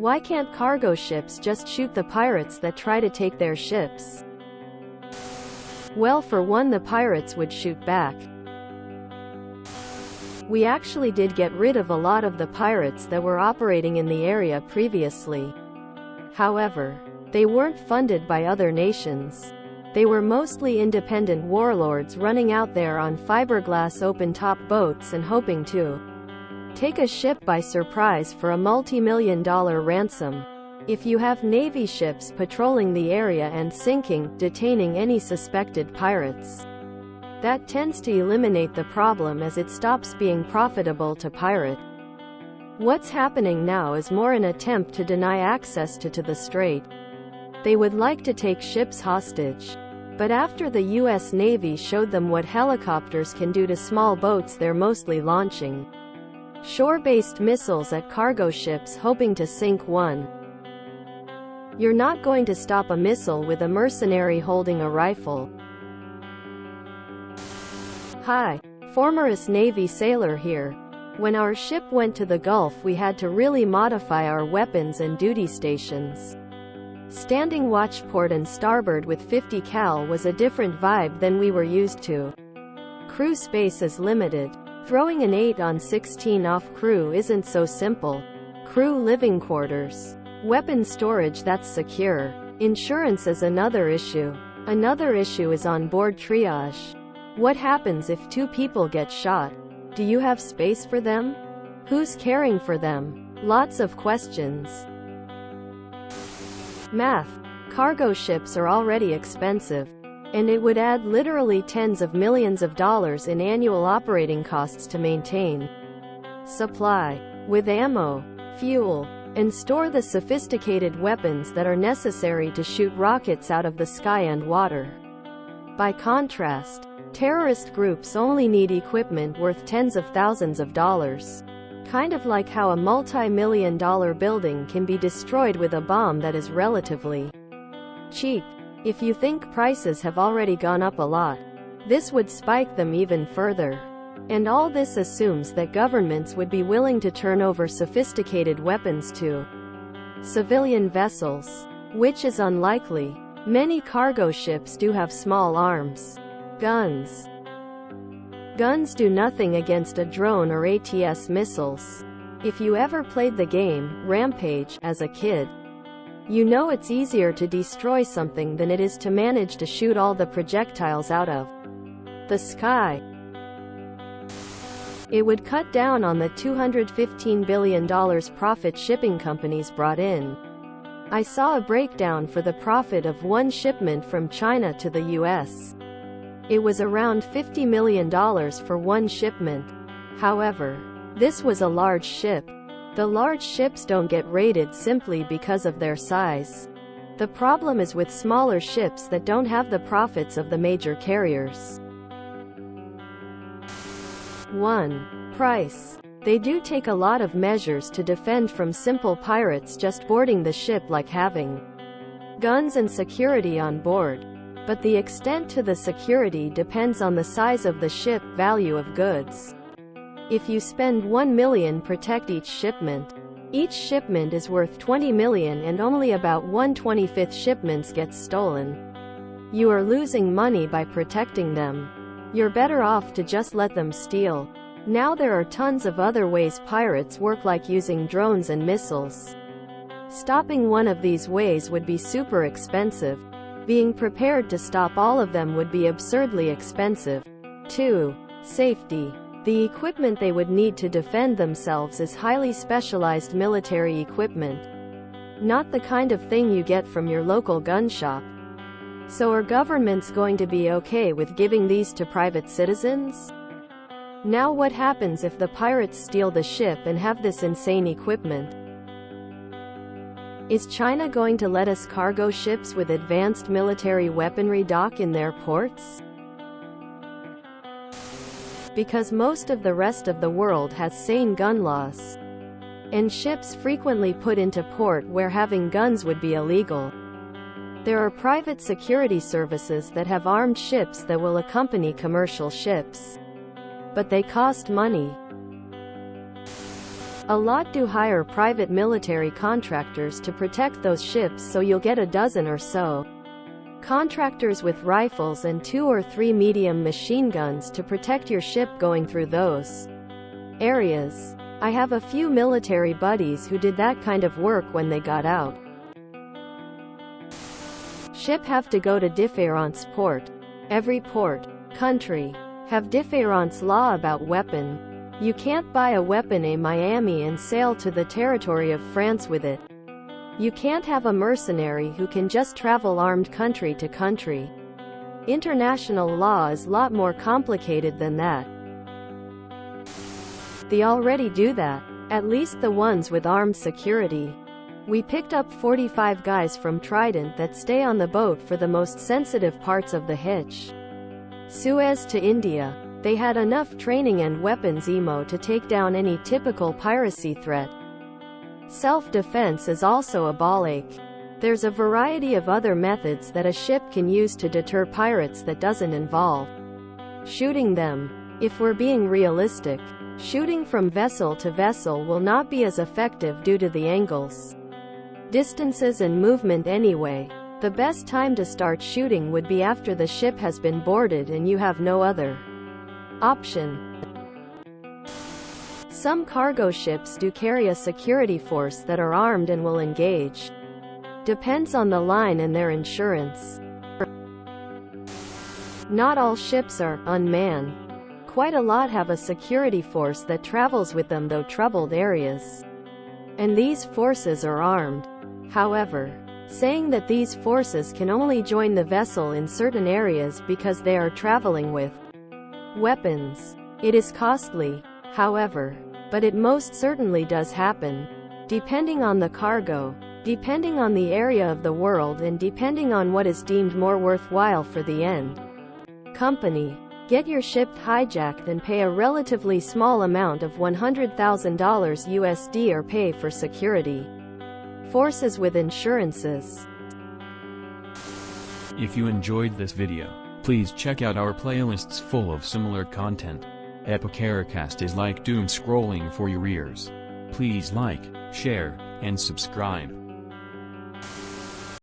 Why can't cargo ships just shoot the pirates that try to take their ships? Well, for one, the pirates would shoot back. We actually did get rid of a lot of the pirates that were operating in the area previously. However, they weren't funded by other nations. They were mostly independent warlords running out there on fiberglass open-top boats and hoping to take a ship by surprise for a multi-million-dollar ransom. If you have Navy ships patrolling the area and sinking, detaining any suspected pirates, that tends to eliminate the problem as it stops being profitable to pirate. What's happening now is more an attempt to deny access to the strait. They would like to take ships hostage. But after the US Navy showed them what helicopters can do to small boats, they're mostly launching shore-based missiles at cargo ships hoping to sink one. You're not going to stop a missile with a mercenary holding a rifle. Hi, former US Navy sailor here. When our ship went to the Gulf, we had to really modify our weapons and duty stations. Standing watchport and starboard with 50 cal was a different vibe than we were used to. Crew space is limited. Throwing an 8-on-16 off crew isn't so simple. Crew living quarters. Weapon storage that's secure. Insurance is another issue. Another issue is on-board triage. What happens if 2 people get shot? Do you have space for them? Who's caring for them? Lots of questions. Math. Cargo ships are already expensive, and it would add literally tens of millions of dollars in annual operating costs to maintain, supply, with ammo, fuel, and store the sophisticated weapons that are necessary to shoot rockets out of the sky and water. By contrast, terrorist groups only need equipment worth tens of thousands of dollars. Kind of like how a multi-million-dollar building can be destroyed with a bomb that is relatively cheap. If you think prices have already gone up a lot, this would spike them even further. And all this assumes that governments would be willing to turn over sophisticated weapons to civilian vessels, which is unlikely. Many cargo ships do have small arms. Guns. Guns do nothing against a drone or ATS missiles. If you ever played the game, Rampage, as a kid, you know it's easier to destroy something than it is to manage to shoot all the projectiles out of the sky. It would cut down on the $215 billion profit shipping companies brought in. I saw a breakdown for the profit of one shipment from China to the US. It was around $50 million for one shipment. However, this was a large ship. The large ships don't get rated simply because of their size. The problem is with smaller ships that don't have the profits of the major carriers. 1. Price. They do take a lot of measures to defend from simple pirates just boarding the ship, like having guns and security on board. But the extent to the security depends on the size of the ship, value of goods. If you spend $1 million protect each shipment is worth $20 million and only about 1/25 shipments gets stolen. You are losing money by protecting them. You're better off to just let them steal. Now there are tons of other ways pirates work, like using drones and missiles. Stopping one of these ways would be super expensive. Being prepared to stop all of them would be absurdly expensive. 2. Safety. The equipment they would need to defend themselves is highly specialized military equipment. Not the kind of thing you get from your local gun shop. So are governments going to be okay with giving these to private citizens? Now what happens if the pirates steal the ship and have this insane equipment? Is China going to let us cargo ships with advanced military weaponry dock in their ports? Because most of the rest of the world has sane gun laws, and ships frequently put into port where having guns would be illegal. There are private security services that have armed ships that will accompany commercial ships, but they cost money. A lot do hire private military contractors to protect those ships, so you'll get a dozen or so contractors with rifles and 2 or 3 medium machine guns to protect your ship going through those areas. I have a few military buddies who did that kind of work when they got out. Ship have to go to différance port. Every port, country, have différance law about weapon. You can't buy a weapon in Miami and sail to the territory of France with it. You can't have a mercenary who can just travel armed country to country. International law is a lot more complicated than that. They already do that, at least the ones with armed security. We picked up 45 guys from Trident that stay on the boat for the most sensitive parts of the hitch. Suez to India. They had enough training and weapons ammo to take down any typical piracy threat. Self-defense is also a ball ache. There's a variety of other methods that a ship can use to deter pirates that doesn't involve shooting them. If we're being realistic, shooting from vessel to vessel will not be as effective due to the angles, distances and movement anyway. The best time to start shooting would be after the ship has been boarded and you have no other option. Some cargo ships do carry a security force that are armed and will engage. Depends on the line and their insurance. Not all ships are unmanned. Quite a lot have a security force that travels with them through troubled areas. And these forces are armed. However, saying that these forces can only join the vessel in certain areas because they are traveling with weapons. It is costly, however, but it most certainly does happen. Depending on the cargo, depending on the area of the world, and depending on what is deemed more worthwhile for the end company. Get your ship hijacked and pay a relatively small amount of $100,000 USD or pay for security forces with insurances. If you enjoyed this video, please check out our playlists full of similar content. Epicaricast is like doom scrolling for your ears. Please like, share, and subscribe.